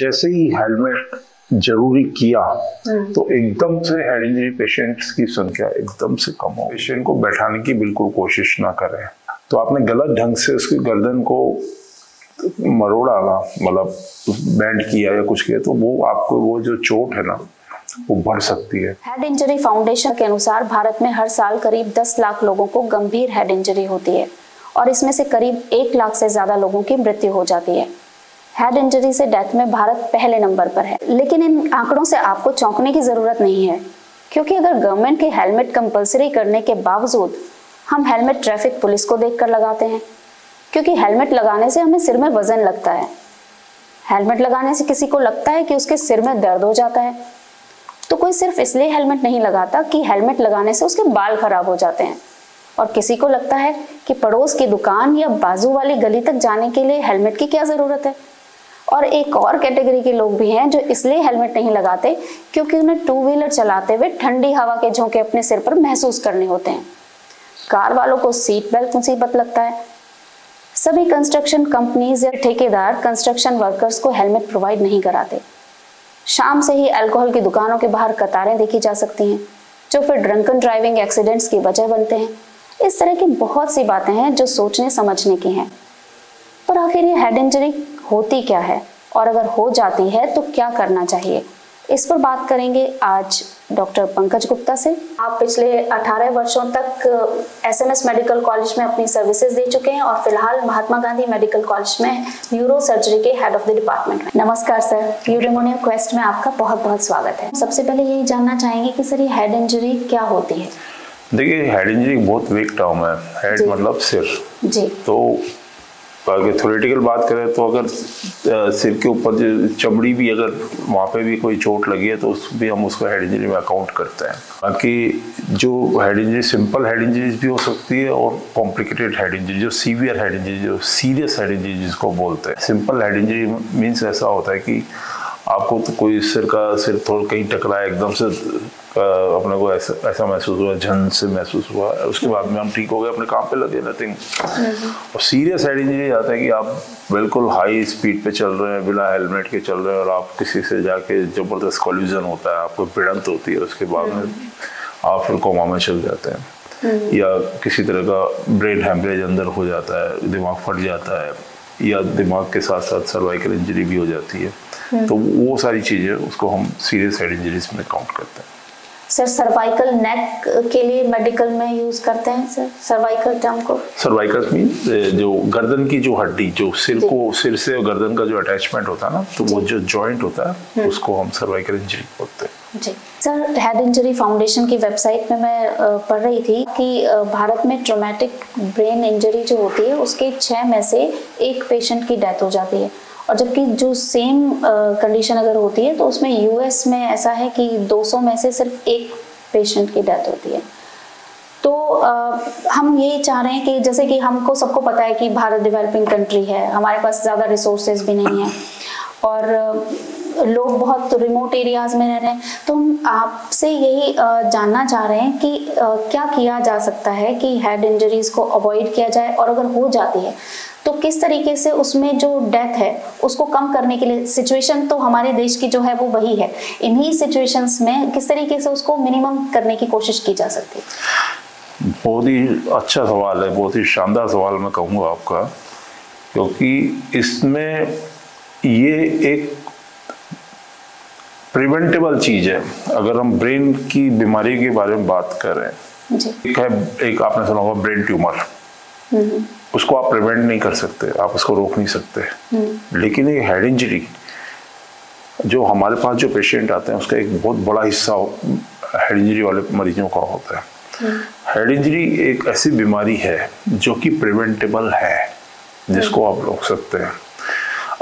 जैसे ही हेलमेट जरूरी किया तो एकदम से हेड इंजरी पेशेंट्स की संख्या एकदम से कम हो। पेशेंट को बैठाने की बिल्कुल कोशिश ना करें। तो आपने गलत ढंग से उसकी गर्दन को मरोड़ा ना, मतलब बैंड किया या कुछ किया, तो वो आपको वो जो चोट है ना वो बढ़ सकती है। हेड इंजरी फाउंडेशन के अनुसार भारत में हर साल करीब 10 लाख लोगों को गंभीर हेड इंजरी होती है और इसमें से करीब 1 लाख से ज्यादा लोगों की मृत्यु हो जाती है। हेड इंजरी से डेथ में भारत पहले नंबर पर है। लेकिन इन आंकड़ों से आपको चौंकने की जरूरत नहीं है, क्योंकि अगर गवर्नमेंट के हेलमेट कंपलसरी करने के बावजूद हम हेलमेट ट्रैफिक पुलिस को देखकर लगाते हैं, क्योंकि हेलमेट लगाने से हमें सिर में वजन लगता है। हेलमेट लगाने से किसी को लगता है कि उसके सिर में दर्द हो जाता है, तो कोई सिर्फ इसलिए हेलमेट नहीं लगाता कि हेलमेट लगाने से उसके बाल खराब हो जाते हैं, और किसी को लगता है कि पड़ोस की दुकान या बाजू वाली गली तक जाने के लिए हेलमेट की क्या जरूरत है। और एक और कैटेगरी के लोग भी हैं जो इसलिए हेलमेट नहीं लगाते क्योंकि उन्हें टू व्हीलर चलाते हुए ठंडी हवा के झोंके अपने सिर पर महसूस करने होते हैं। कार वालों को सीट बेल्ट मुसीबत लगता है। सभी कंस्ट्रक्शन कंपनीज या ठेकेदार कंस्ट्रक्शन वर्कर्स को हेलमेट प्रोवाइड नहीं कराते। शाम से ही अल्कोहल की दुकानों के बाहर कतारें देखी जा सकती हैं, जो फिर ड्रंकन ड्राइविंग एक्सीडेंट्स की वजह बनते हैं। इस तरह की बहुत सी बातें हैं जो सोचने समझने की हैं। पर आखिर ये हेड इंजरी होती क्या है, और अगर हो जाती है तो क्या करना चाहिए, इस पर बात करेंगे आज डॉक्टर पंकज गुप्ता से। आप पिछले 18 वर्षों तक एसएमएस मेडिकल कॉलेज में अपनी सर्विसेज दे चुके हैं और फिलहाल महात्मा गांधी मेडिकल कॉलेज में न्यूरो सर्जरी के हेड ऑफ द डिपार्टमेंट में। नमस्कार सर, यूडेमोनिया क्वेस्ट में आपका बहुत बहुत स्वागत है। सबसे पहले यही जानना चाहेंगे कि सर ये हेड इंजरी क्या होती है? देखिए, हेड इंजरी बहुत वीक टर्म है। हेड मतलब सिर जी। तो अगर थ्योरेटिकल बात करें तो अगर सिर के ऊपर जो चमड़ी भी, अगर वहाँ पे भी कोई चोट लगी है तो उस भी हम उसको हेड इंजरी में अकाउंट करते हैं। बाकी जो head injury, simple head injuries भी हो सकती है और कॉम्प्लिकेटेड हेड इंजरी, जो सीवियर हेड इंजरी, जो सीरियस हेड इंजरी जिसको बोलते हैं। सिंपल हेड इंजरी मीन्स ऐसा होता है कि आपको तो कोई सिर थोड़ा कहीं टकराया, एकदम से अपने को ऐसा महसूस हुआ, झन से महसूस हुआ, उसके बाद में हम ठीक हो गए, अपने काम पे लगे, नथिंग। और सीरियस हेड इंजरी आता है कि आप बिल्कुल हाई स्पीड पे चल रहे हैं, बिना हेलमेट के चल रहे हैं और आप किसी से जाके जबरदस्त कॉलिजन होता है, आपको भिड़ंत होती है, उसके बाद में आप फिर कोमा में चल जाते हैं, या किसी तरह का ब्रेन हैमरेज अंदर हो जाता है, दिमाग फट जाता है, या दिमाग के साथ साथ सर्वाइकल इंजरी भी हो जाती है। तो वो सारी चीजें उसको हम सीरियस हेड इंजरीज में काउंट करते हैं। सर, सर्वाइकल नेक के लिए मेडिकल में यूज करते हैं सर सर्वाइकल टर्म को? सर्वाइकल मींस जो गर्दन की जो हड्डी, जो सिर से गर्दन का जो अटैचमेंट होता है ना, तो वो जो जॉइंट होता है उसको हम सर्वाइकल इंजरी बोलते हैं जी। सर, हेड इंजरी फाउंडेशन की वेबसाइट में मैं पढ़ रही थी कि भारत में ट्रॉमेटिक ब्रेन इंजरी जो होती है उसके 6 में से 1 पेशेंट की डेथ हो जाती है, और जबकि जो सेम कंडीशन अगर होती है तो उसमें यूएस में ऐसा है कि 200 में से सिर्फ 1 पेशेंट की डेथ होती है। तो हम यही चाह रहे हैं कि जैसे कि हमको सबको पता है कि भारत डेवलपिंग कंट्री है, हमारे पास ज़्यादा रिसोर्सेज भी नहीं है और लोग बहुत रिमोट एरियाज में रह रहे हैं, तो हम आपसे यही जानना चाह रहे हैं कि क्या किया जा सकता है कि हेड इंजरीज को अवॉइड किया जाए, और अगर हो जाती है तो किस तरीके से उसमें जो डेथ है उसको कम करने के लिए, सिचुएशन तो हमारे देश की जो है वो वही है, इन्हीं सिचुएशंस में किस तरीके से उसको मिनिमम करने की कोशिश की जा सकती है? बहुत ही अच्छा सवाल है, बहुत ही शानदार सवाल मैं कहूँगा आपका, क्योंकि इसमें ये एक प्रिवेंटेबल चीज है। अगर हम ब्रेन की बीमारी के बारे में बात करें, एक आपने सुना होगा ब्रेन ट्यूमर, उसको आप प्रिवेंट नहीं कर सकते, आप उसको रोक नहीं सकते। लेकिन ये हेड इंजरी, जो हमारे पास जो पेशेंट आते हैं उसका एक बहुत बड़ा हिस्सा हेड इंजरी वाले मरीजों का होता है। हेड इंजरी एक ऐसी बीमारी है जो कि प्रिवेंटेबल है, जिसको आप रोक सकते हैं।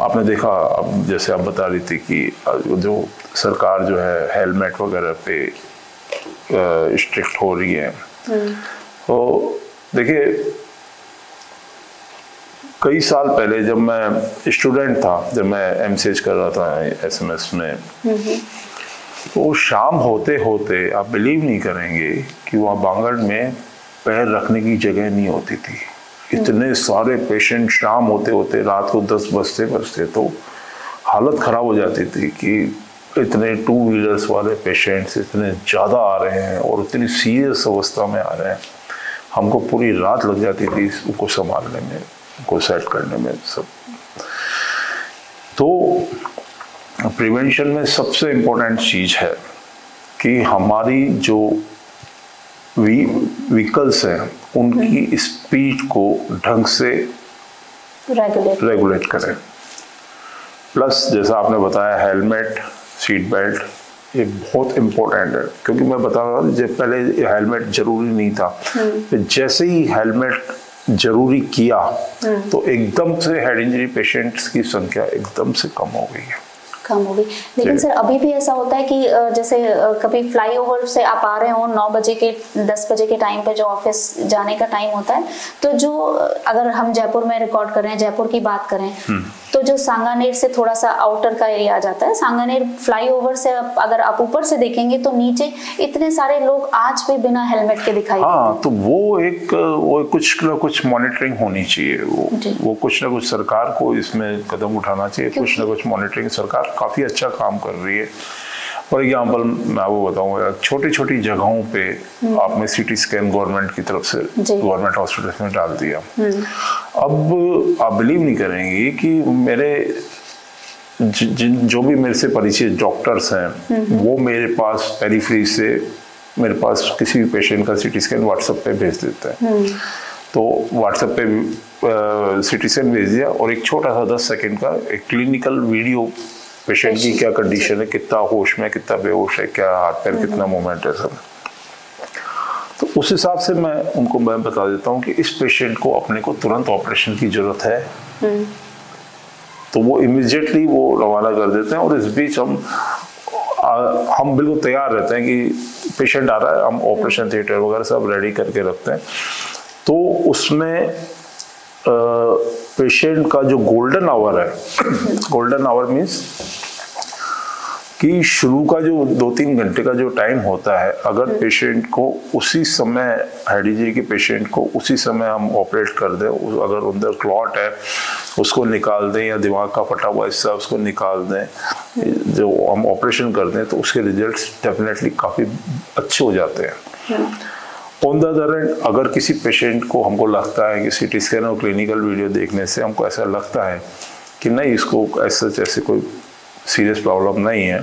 आपने देखा, अब जैसे आप बता रही थी कि जो सरकार जो है हेलमेट वगैरह पे स्ट्रिक्ट हो रही है, तो देखिए कई साल पहले जब मैं स्टूडेंट था, जब मैं एमसीएच कर रहा था एसएमएस में, तो शाम होते होते आप बिलीव नहीं करेंगे कि वहाँ बांगड़ में पैर रखने की जगह नहीं होती थी। इतने सारे पेशेंट शाम होते होते, रात को 10 बजते तो हालत ख़राब हो जाती थी कि इतने 2 व्हीलर्स वाले पेशेंट्स इतने ज़्यादा आ रहे हैं और इतनी सीरियस अवस्था में आ रहे हैं, हमको पूरी रात लग जाती थी उनको संभालने में, उनको सेट करने में सब। तो प्रिवेंशन में सबसे इम्पोर्टेंट चीज़ है कि हमारी जो व्हीकल्स हैं उनकी स्पीड को ढंग से रेगुलेट करें। प्लस जैसा आपने बताया हेलमेट, सीट बेल्ट, ये बहुत इम्पोर्टेंट है, क्योंकि मैं बता रहा हूँ जब पहले हेलमेट जरूरी नहीं था, तो जैसे ही हेलमेट जरूरी किया तो एकदम से हेड इंजरी पेशेंट्स की संख्या एकदम से कम हो गई है। लेकिन सर अभी भी ऐसा होता है कि जैसे कभी फ्लाईओवर से आप आ रहे हो 9 बजे के 10 बजे के टाइम पे जो ऑफिस जाने का टाइम होता है, तो जो अगर हम जयपुर में रिकॉर्ड कर रहे हैं, जयपुर की बात करें तो जो सांगानेर से थोड़ा सा आउटर का एरिया आ जाता है, सांगानेर फ्लाईओवर से अगर आप ऊपर से देखेंगे तो नीचे इतने सारे लोग आज भी बिना हेलमेट के दिखाई देते हैं। तो वो कुछ ना कुछ मॉनिटरिंग होनी चाहिए, वो कुछ ना कुछ सरकार को इसमें कदम उठाना चाहिए, कुछ ना कुछ मॉनिटरिंग। सरकार काफी अच्छा काम कर रही है। फॉर एग्जाम्पल मैं आपको बताऊंगा, छोटी छोटी जगहों पे आपने सीटी स्कैन गवर्नमेंट की तरफ से गवर्नमेंट हॉस्पिटल में डाल दिया। अब आप बिलीव नहीं करेंगे कि मेरे जो भी मेरे से परिचित डॉक्टर्स हैं वो मेरे पास पेरीफ्री से मेरे पास किसी भी पेशेंट का सीटी स्कैन व्हाट्सएप पे भेज देते हैं। तो व्हाट्सएप पे सीटी स्कैन भेज दिया और एक छोटा सा 10 सेकंड का एक क्लिनिकल वीडियो, पेशेंट की क्या कंडीशन है, कितना होश में, कितना बेहोश है, क्या हाथ पैर कितना मूवमेंट है, सब। तो उस हिसाब से मैं बता देता हूँ कि इस पेशेंट को अपने को तुरंत ऑपरेशन की जरूरत है, तो वो इमीडिएटली वो रवाना कर देते हैं। और इस बीच हम बिल्कुल तैयार रहते हैं कि पेशेंट आ रहा है, हम ऑपरेशन थिएटर वगैरह सब रेडी करके रखते हैं। तो उसमें पेशेंट का जो गोल्डन आवर है, गोल्डन आवर मीन्स कि शुरू का जो 2-3 घंटे का जो टाइम होता है, अगर पेशेंट को उसी समय हेड इंजरी के पेशेंट को उसी समय हम ऑपरेट कर दें, अगर अंदर क्लॉट है उसको निकाल दें या दिमाग का फटा हुआ हिस्सा उसको निकाल दें, जो हम ऑपरेशन कर दें, तो उसके रिजल्ट्स डेफिनेटली काफ़ी अच्छे हो जाते हैं। ऑन द अदर एंड, अगर किसी पेशेंट को हमको लगता है कि सीटी स्कैन और क्लिनिकल वीडियो देखने से हमको ऐसा लगता है कि नहीं, इसको ऐसे कोई सीरियस प्रॉब्लम नहीं है,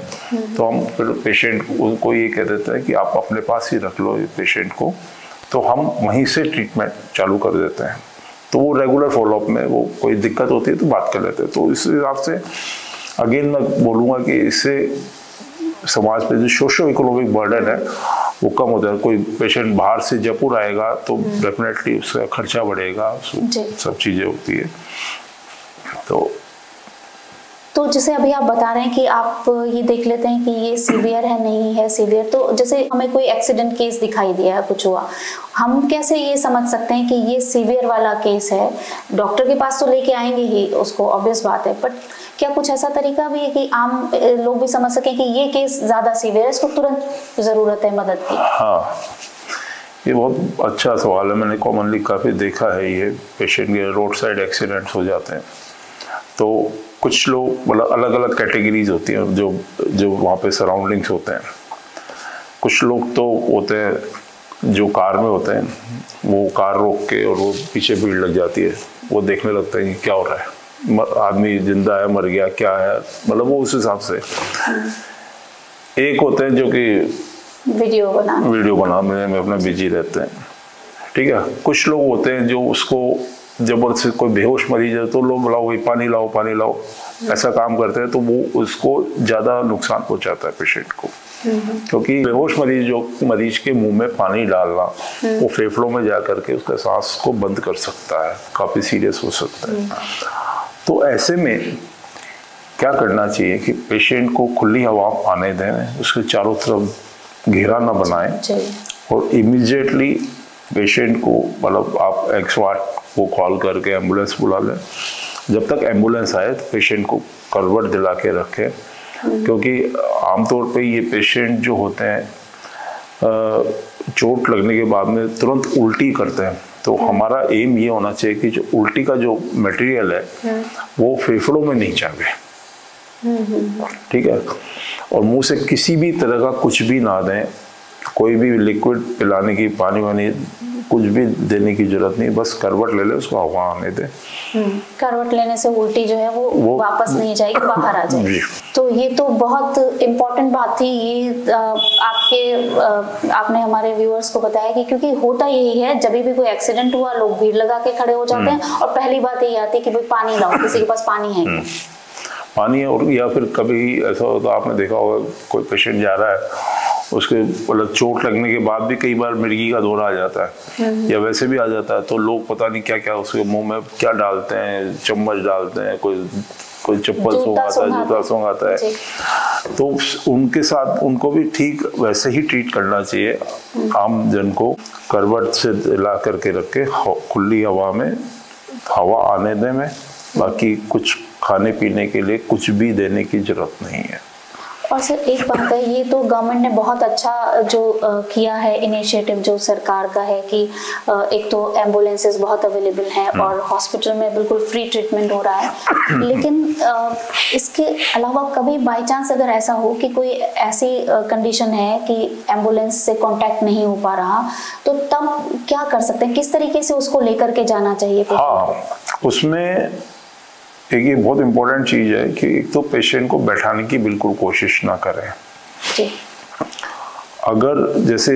तो हम फिर पेशेंट उनको ये कह देते हैं कि आप अपने पास ही रख लो पेशेंट को, तो हम वहीं से ट्रीटमेंट चालू कर देते हैं। तो वो रेगुलर फॉलोअप में वो कोई दिक्कत होती है तो बात कर लेते हैं। तो इस हिसाब से अगेन मैं बोलूँगा कि इससे समाज पे जो सोशो इकोनॉमिक बर्डन है वो कम होता है। कोई पेशेंट बाहर से जयपुर आएगा तो डेफिनेटली उसका खर्चा बढ़ेगा, सब चीज़ें होती है। तो जैसे अभी आप बता रहे हैं कि आप ये देख लेते हैं कि ये सीवियर है नहीं है सीवियर, तो जैसे हमें कोई एक्सीडेंट केस दिखाई दिया है, कुछ हुआ, हम कैसे ये समझ सकते हैं कि ये सीवियर वाला केस है? डॉक्टर के पास तो लेके आएंगे ही उसको, ऑब्वियस बात है, बट क्या कुछ ऐसा तरीका भी है कि आम लोग भी समझ सकें कि ये केस ज्यादा सीवियर है, इसको तुरंत जरूरत है मदद की? हाँ, ये बहुत अच्छा सवाल है। मैंने कॉमनली काफ़ी देखा है, ये पेशेंट के रोड साइड एक्सीडेंट्स हो जाते हैं। तो कुछ लोग, मतलब अलग अलग कैटेगरीज होती हैं जो वहाँ पे सराउंडिंग्स होते हैं। कुछ लोग तो होते हैं जो कार में होते हैं, वो कार रोक के और वो पीछे भीड़ लग जाती है, वो देखने लगता है कि क्या हो रहा है, आदमी जिंदा है, मर गया, क्या है, मतलब वो उस हिसाब से। एक होते हैं जो कि वीडियो बनाने में अपना बिजी रहते हैं, ठीक है। कुछ लोग होते हैं जो उसको जबरदस्ती, कोई बेहोश मरीज है तो लोग लाओ भाई पानी लाओ, ऐसा काम करते हैं, तो वो उसको ज़्यादा नुकसान पहुंचाता है पेशेंट को। क्योंकि बेहोश मरीज के मुंह में पानी डालना वो फेफड़ों में जा करके उसका सांस को बंद कर सकता है, काफ़ी सीरियस हो सकता है। तो ऐसे में क्या करना चाहिए कि पेशेंट को खुली हवा आने दें, उसके चारों तरफ घेरा ना बनाएं, और इमीडिएटली पेशेंट को, मतलब आप 108 को कॉल करके एम्बुलेंस बुला लें। जब तक एम्बुलेंस आए तो पेशेंट को करवट दिला के रखें, क्योंकि आमतौर पे ये पेशेंट जो होते हैं चोट लगने के बाद में तुरंत उल्टी करते हैं। तो हमारा एम ये होना चाहिए कि जो उल्टी का जो मटेरियल है वो फेफड़ों में नहीं जाए, ठीक है। और मुंह से किसी भी तरह का कुछ भी ना दें, कोई भी लिक्विड पिलाने की, पानी वानी कुछ भी देने की जरूरत नहीं, बस करवट ले ले, उसको हवा आने दे। करवट लेने से उल्टी जो है वो वापस नहीं जाएगी, बाहर आ जाएगी। तो ये तो बहुत इम्पोर्टेंट बात थी, ये आपने हमारे व्यूअर्स को बताया कि क्योंकि होता यही है, जब भी कोई एक्सीडेंट हुआ लोग भीड़ लगा के खड़े हो जाते हैं और पहली बात यही आती है कि भाई पानी लाओ, किसी के पास पानी है पानी। और या फिर कभी ऐसा होता, आपने देखा होगा कोई पेशेंट जा रहा है, उसके मतलब चोट लगने के बाद भी कई बार मिर्गी का दौरा आ जाता है या वैसे भी आ जाता है, तो लोग पता नहीं क्या क्या उसके मुंह में क्या डालते हैं, चम्मच डालते हैं, कोई चप्पल सूंघाता है, जूता सूंघाता है। तो उनके साथ उनको भी ठीक वैसे ही ट्रीट करना चाहिए। आम जन को करवट से ला करके रख के खुली हवा में हवा आने दें में, बाकी कुछ खाने पीने के लिए कुछ भी देने की जरूरत नहीं है। और सर एक बात है, ये तो गवर्नमेंट ने बहुत अच्छा जो किया है इनिशिएटिव जो सरकार का है कि एक तो एम्बुलेंसेस बहुत अवेलेबल हैं और हॉस्पिटल में बिल्कुल फ्री ट्रीटमेंट हो रहा है, लेकिन इसके अलावा कभी बाय चांस अगर ऐसा हो कि कोई ऐसी कंडीशन है कि एम्बुलेंस से कांटेक्ट नहीं हो पा रहा, तो तब क्या कर सकते हैं, किस तरीके से उसको लेकर के जाना चाहिए? हाँ, उसमें एक ये बहुत इम्पोर्टेंट चीज़ है कि एक तो पेशेंट को बैठाने की बिल्कुल कोशिश ना करें जी। अगर जैसे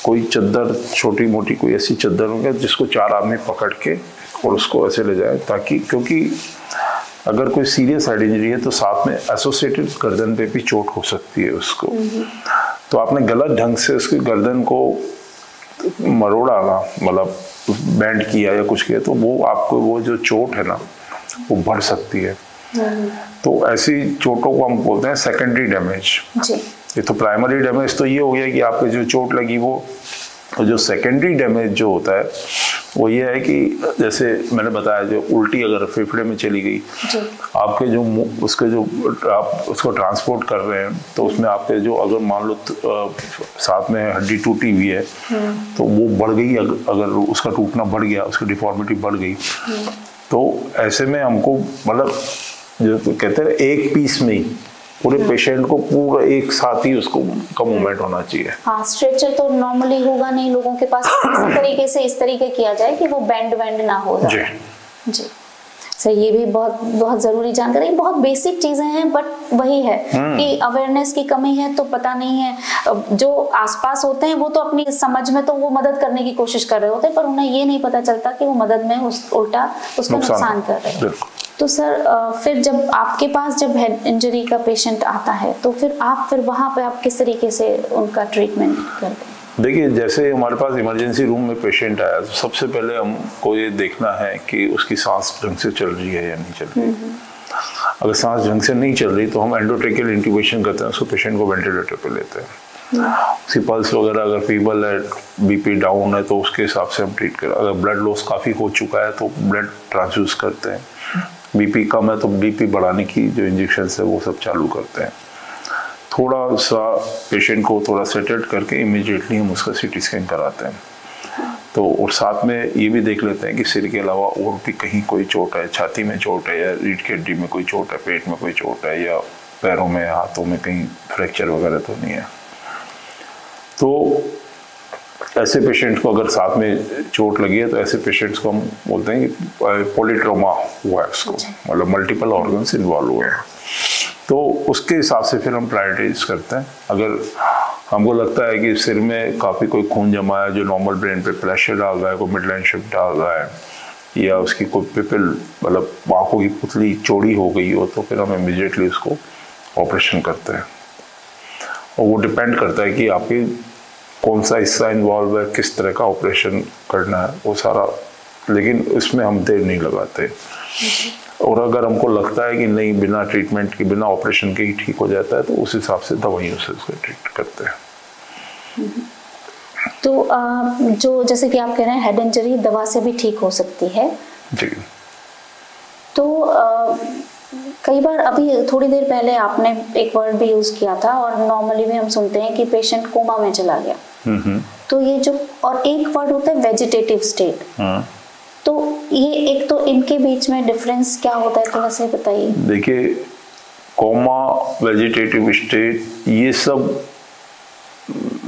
कोई चद्दर, छोटी मोटी कोई ऐसी चद्दर होगी जिसको 4 आदमी पकड़ के और उसको ऐसे ले जाए, ताकि क्योंकि अगर कोई सीरियस हेड इंजरी है तो साथ में एसोसिएटेड गर्दन पे भी चोट हो सकती है उसको। तो आपने गलत ढंग से उसकी गर्दन को मरोड़ा ना, मतलब बैंड किया या कुछ किया, तो वो आपको वो जो चोट है ना वो बढ़ सकती है। तो ऐसी चोटों को हम बोलते हैं सेकेंडरी डैमेज। ये तो प्राइमरी डैमेज तो ये हो गया कि आपको जो चोट लगी वो, जो सेकेंडरी डैमेज जो होता है वो ये है कि जैसे मैंने बताया, जो उल्टी अगर फेफड़े में चली गई, आपके जो उसके जो आप उसको ट्रांसपोर्ट कर रहे हैं, तो उसमें आपके जो अगर मान लो साथ में हड्डी टूटी हुई है तो वो बढ़ गई, अगर उसका टूटना बढ़ गया, उसकी डिफॉर्मिटी बढ़ गई, तो ऐसे में हमको मतलब जो कहते हैं एक पीस में ही पूरे पेशेंट को पूरा एक साथ ही उसको का मूवमेंट होना चाहिए। हाँ, स्ट्रेचर तो नॉर्मली होगा नहीं लोगों के पास, इस तरीके से इस तरीके किया जाए कि वो बैंड ना हो। जी जी सर, ये भी बहुत बहुत जरूरी जानकारी, बहुत बेसिक चीजें हैं, बट वही है कि अवेयरनेस की कमी है, तो पता नहीं है। जो आसपास होते हैं वो तो अपनी समझ में तो वो मदद करने की कोशिश कर रहे होते हैं, पर उन्हें ये नहीं पता चलता कि वो मदद में उल्टा उसका नुकसान कर रहे हैं। तो सर फिर जब आपके पास जब हेड इंजरी का पेशेंट आता है, तो फिर वहाँ पे आप किस तरीके से उनका ट्रीटमेंट करते हैं? देखिए, जैसे हमारे पास इमरजेंसी रूम में पेशेंट आया, तो सबसे पहले हमको ये देखना है कि उसकी सांस ढंग से चल रही है या नहीं चल रही। अगर सांस ढंग से नहीं चल रही तो हम एंडोट्रेकियल इंट्यूबेशन करते हैं, उसको पेशेंट को वेंटिलेटर पे लेते हैं। उसकी पल्स वगैरह अगर फीबल है, बीपी डाउन है, तो उसके हिसाब से हम ट्रीट करें। अगर ब्लड लॉस काफ़ी हो चुका है तो ब्लड ट्रांसफ्यूज करते हैं। बीपी कम है तो बीपी बढ़ाने की जो इंजेक्शन है वो सब चालू करते हैं। थोड़ा सा पेशेंट को थोड़ा सेटल करके इमीडिएटली हम उसका सीटी स्कैन कराते हैं। तो और साथ में ये भी देख लेते हैं कि सिर के अलावा और भी कहीं कोई चोट है, छाती में चोट है या रीढ़ की हड्डी में कोई चोट है, पेट में कोई चोट है या पैरों में, हाथों में कहीं फ्रैक्चर वगैरह तो नहीं है। तो ऐसे पेशेंट्स को अगर साथ में चोट लगी है तो ऐसे पेशेंट्स को हम बोलते हैं कि पॉलीट्रोमा हुआ है उसको, मतलब मल्टीपल ऑर्गन्स इन्वॉल्व हुए हैं। तो उसके हिसाब से फिर हम प्रायोरिटाइज करते हैं। अगर हमको लगता है कि सिर में काफ़ी कोई खून जमा है जो नॉर्मल ब्रेन पे प्रेशर डाल रहा है, कोई मिड लाइन शिफ्ट डाल रहा है, या उसकी कोई पिपल मतलब आँखों की पुतली चौड़ी हो गई हो, तो फिर हम इमीडिएटली उसको ऑपरेशन करते हैं। और वो डिपेंड करता है कि आपकी कौन सा हिस्सा इन्वॉल्व है, किस तरह का ऑपरेशन करना है, वो सारा। लेकिन इसमें हम देर नहीं लगाते। और अगर हमको लगता है कि नहीं, बिना ट्रीटमेंट के, बिना ऑपरेशन के ही ठीक हो जाता है, तो उस हिसाब से दवाइयों से उसको ट्रीट करते हैं। तो जो जैसे कि आप कह रहे हैं हेड इंजरी दवा से भी ठीक हो सकती है जी। तो कई बार अभी थोड़ी देर पहले आपने एक वर्ड भी यूज किया था, और नॉर्मली भी हम सुनते हैं कि पेशेंट कोमा में चला गया। तो ये जो, और एक वर्ड होता है वेजिटेटिव स्टेट, तो ये एक तो इनके बीच में डिफरेंस क्या होता है, थोड़ा सा बताइए। देखिए, कोमा, वेजिटेटिव स्टेट, ये सब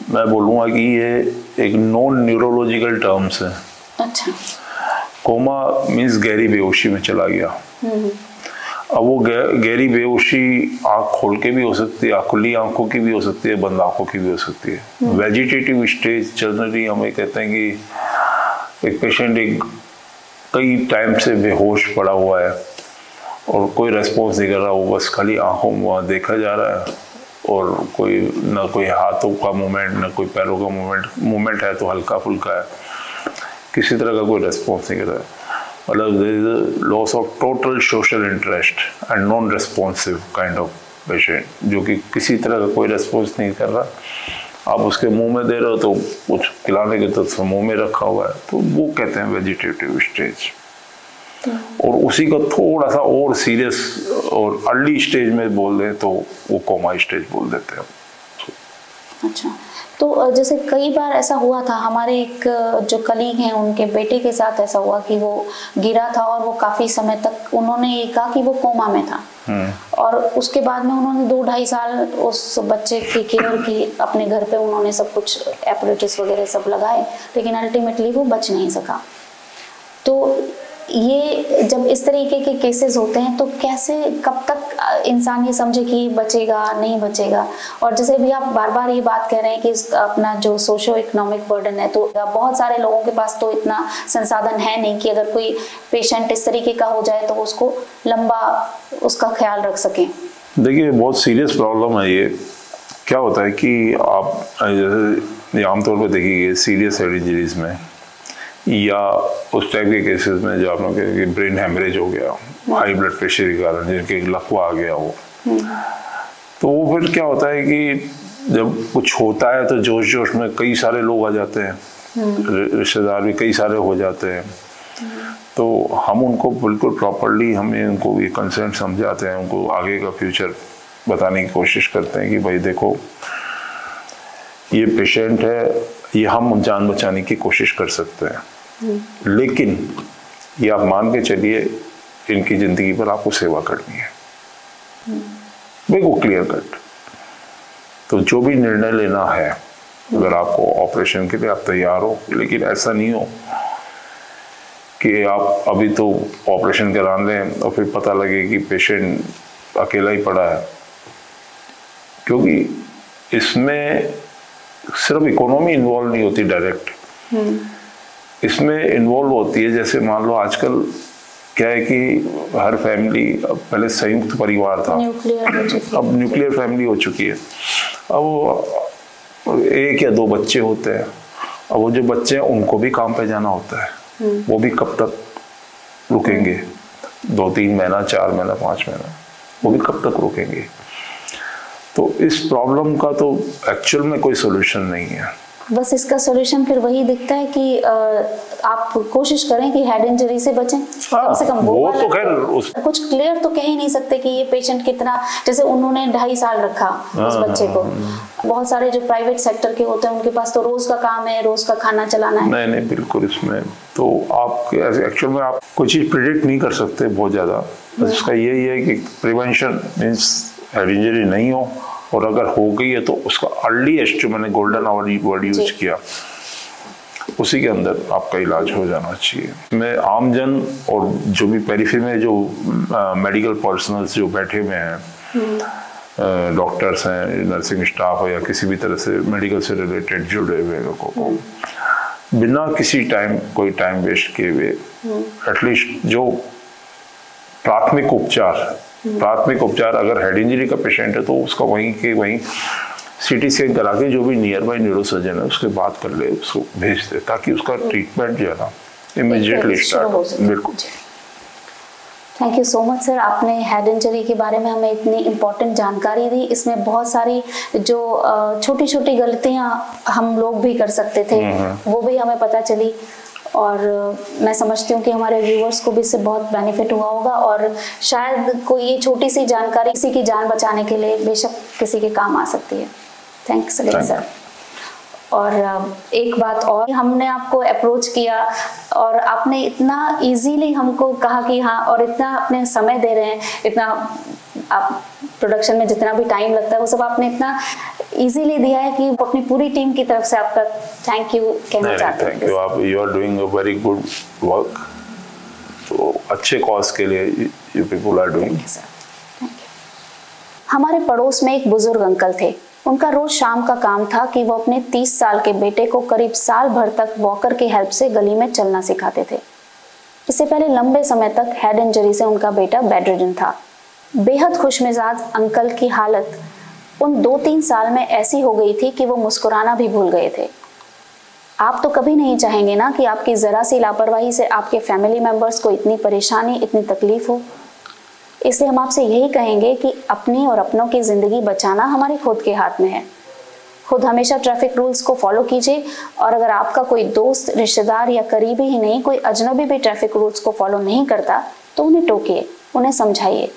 मैं बोलूँगा कि ये एक नॉन न्यूरोलॉजिकल टर्म्स हैं। अच्छा। कोमा मीन्स गहरी बेहोशी में चला गया। अब वो गहरी बेहोशी आँख खोल के भी हो सकती है, खुली आंखों की भी हो सकती है, बंद आंखों की भी हो सकती है। वेजिटेटिव स्टेज जनरली हमें कहते हैं कि एक पेशेंट कई टाइम से बेहोश पड़ा हुआ है और कोई रेस्पॉन्स नहीं कर रहा, वो बस खाली आंखों में देखा जा रहा है और कोई हाथों का मूवमेंट, ना कोई पैरों का मूवमेंट है तो हल्का फुल्का है, किसी तरह का कोई रेस्पॉन्स नहीं कर रहा है। मतलब there is loss of total social interest and non responsive kind of patient, जो कि किसी तरह का कोई रेस्पॉन्स नहीं कर रहा। आप उसके मुंह में दे रहे हो तो कुछ खिलाने के तो मुंह में रखा हुआ है, तो वो कहते हैं वेजिटेटिव स्टेज। और उसी का थोड़ा सा और सीरियस और अर्ली स्टेज में बोल दें तो वो कोमा स्टेज बोल देते हैं। अच्छा, तो जैसे कई बार ऐसा हुआ था, हमारे एक जो कलीग हैं उनके बेटे के साथ ऐसा हुआ कि वो गिरा था और वो काफी समय तक उन्होंने ये कहा कि वो कोमा में था। और उसके बाद में उन्होंने 2-2.5 साल उस बच्चे की केयर की, अपने घर पे उन्होंने सब कुछ एपरेटिस वगैरह सब लगाए, लेकिन अल्टीमेटली वो बच नहीं सका। तो ये जब इस तरीके के केसेस होते हैं तो कैसे, कब तक इंसान ये समझे कि बचेगा नहीं बचेगा? और जैसे भी आप बार बार ये बात कह रहे हैं कि अपना जो सोशो इकोनॉमिक बर्डन है, तो बहुत सारे लोगों के पास तो इतना संसाधन है नहीं कि अगर कोई पेशेंट इस तरीके का हो जाए तो उसको लंबा उसका ख्याल रख सकें। देखिए, बहुत सीरियस प्रॉब्लम है ये। क्या होता है कि आप जैसे आमतौर पर देखिए सीरियस हेड इंजरीज में या उस टाइप के केसेस में जो आप लोग कहें कि ब्रेन हेमरेज हो गया, हाई ब्लड प्रेशर के कारण जिनके लकवा आ गया हो, तो वो फिर क्या होता है कि जब कुछ होता है तो जोश जोश में कई सारे लोग आ जाते हैं, रिश्तेदार भी कई सारे हो जाते हैं। तो हम उनको बिल्कुल प्रॉपरली हमें उनको ये कंसर्न समझाते हैं, उनको आगे का फ्यूचर बताने की कोशिश करते हैं कि भाई देखो ये पेशेंट है, ये हम जान बचाने की कोशिश कर सकते हैं, लेकिन ये आप मान के चलिए इनकी जिंदगी पर आपको सेवा करनी है, बिल्कुल क्लियर कट। तो जो भी निर्णय लेना है, अगर आपको ऑपरेशन के लिए आप तैयार हो, लेकिन ऐसा नहीं हो कि आप अभी तो ऑपरेशन करा लें और फिर पता लगे कि पेशेंट अकेला ही पड़ा है, क्योंकि इसमें सिर्फ इकोनॉमी इन्वॉल्व नहीं होती डायरेक्ट, इसमें इन्वॉल्व होती है, जैसे मान लो आजकल क्या है कि हर फैमिली, पहले संयुक्त परिवार था, अब न्यूक्लियर फैमिली हो चुकी है। अब 1 या 2 बच्चे होते हैं, अब वो जो बच्चे हैं उनको भी काम पे जाना होता है, वो भी कब तक रुकेंगे? 2-3 महीना, 4 महीना, 5 महीना, वो भी कब तक रुकेंगे? तो इस प्रॉब्लम का तो एक्चुअल में कोई सोल्यूशन नहीं है। बस इसका सोल्यूशन फिर वही दिखता है कि आप कोशिश करें कि हेड इंजरी से बचें, कम से कम वो तो खैर कुछ क्लियर तो कह ही नहीं सकते कि ये पेशेंट कितना, जैसे उन्होंने 2.5 साल रखा उस बच्चे को। बहुत सारे जो प्राइवेट सेक्टर के होते हैं उनके पास तो रोज का काम है, रोज का खाना चलाना है। नहीं बिल्कुल, इसमें तो आप एक्चुअल में आप कोई चीज प्रिडिक्ट नहीं कर सकते बहुत ज्यादा। इसका यही है कि प्रिवेंशन मीन्स हेड इंजरी नहीं हो, और अगर हो गई है तो उसका अर्लीएस्ट, जो मैंने गोल्डन आवर वर्ड यूज किया, उसी के अंदर आपका इलाज हो जाना चाहिए। मैं आमजन और जो भी पेरिफेरी में जो मेडिकल पर्सनल्स जो बैठे हुए हैं, डॉक्टर्स हैं, नर्सिंग स्टाफ हो या किसी भी तरह से मेडिकल से रिलेटेड जुड़े हुए लोगों को, बिना किसी कोई टाइम वेस्ट किए हुए एटलीस्ट जो प्राथमिक उपचार अगर हेड इंजरी का पेशेंट है तो उसका वहीं के वहीं सीटी स्कैन करा के जो भी नियर बाई न्यूरोसर्जन है उसके बात कर ले, उसको भेज दे, ताकि उसका ट्रीटमेंट जो है ना इमीडिएटली स्टार्ट हो। बिल्कुल। Thank you so much sir, आपने हेड इंजरी के बारे में हमें इतनी इम्पोर्टेंट जानकारी दी। इसमें बहुत सारी जो छोटी छोटी गलतियां हम लोग भी कर सकते थे वो भी हमें पता चली, और मैं समझती हूँ कि हमारे व्यूअर्स को भी इससे बहुत बेनिफिट हुआ होगा, और शायद कोई ये छोटी सी जानकारी किसी की जान बचाने के लिए बेशक किसी के काम आ सकती है। Thanks again sir. और एक बात और, हमने आपको अप्रोच किया और आपने इतना इजीली हमको कहा कि हाँ, और इतना अपने समय दे रहे हैं, इतना आप प्रोडक्शन में जितना भी टाइम लगता है वो सब आपने इतना इजीली दिया है कि अपनी पूरी टीम की तरफ से आपका थैंक यू कहना चाहते हैं। थैंक यू, आप you are doing a very good work, तो अच्छे कॉज के लिए यू पीपल आर डूइंग। हमारे पड़ोस में एक बुजुर्ग अंकल थे। उनका रोज शाम का काम था कि वो अपने 30 साल के बेटे को करीब साल भर तक वॉकर की हेल्प से गली में चलना सिखाते थे। इससे पहले लंबे समय तक हेड इंजरी से उनका बेटा बेडरिडन था। बेहद खुशमिजाज अंकल की हालत उन 2-3 साल में ऐसी हो गई थी कि वो मुस्कुराना भी भूल गए थे। आप तो कभी नहीं चाहेंगे ना कि आपकी जरा सी लापरवाही से आपके फैमिली मेंबर्स को इतनी परेशानी, इतनी तकलीफ हो। इसलिए हम आपसे यही कहेंगे कि अपनी और अपनों की जिंदगी बचाना हमारे खुद के हाथ में है। खुद हमेशा ट्रैफिक रूल्स को फॉलो कीजिए, और अगर आपका कोई दोस्त, रिश्तेदार या करीबी ही नहीं, कोई अजनबी भी ट्रैफिक रूल्स को फॉलो नहीं करता तो उन्हें टोकिए, उन्हें समझाइए,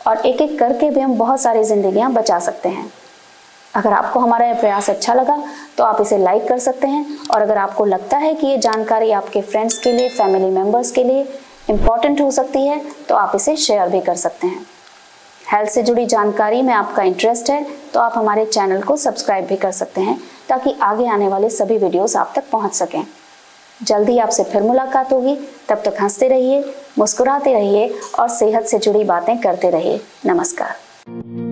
और एक एक करके भी हम बहुत सारी जिंदगियां बचा सकते हैं। अगर आपको हमारा यह प्रयास अच्छा लगा तो आप इसे लाइक कर सकते हैं, और अगर आपको लगता है कि ये जानकारी आपके फ्रेंड्स के लिए, फैमिली मेंबर्स के लिए इम्पॉर्टेंट हो सकती है तो आप इसे शेयर भी कर सकते हैं। हेल्थ से जुड़ी जानकारी में आपका इंटरेस्ट है तो आप हमारे चैनल को सब्सक्राइब भी कर सकते हैं, ताकि आगे आने वाले सभी वीडियोस आप तक पहुंच सकें। जल्दी आपसे फिर मुलाकात होगी, तब तक हंसते रहिए, मुस्कुराते रहिए और सेहत से जुड़ी बातें करते रहिए। नमस्कार।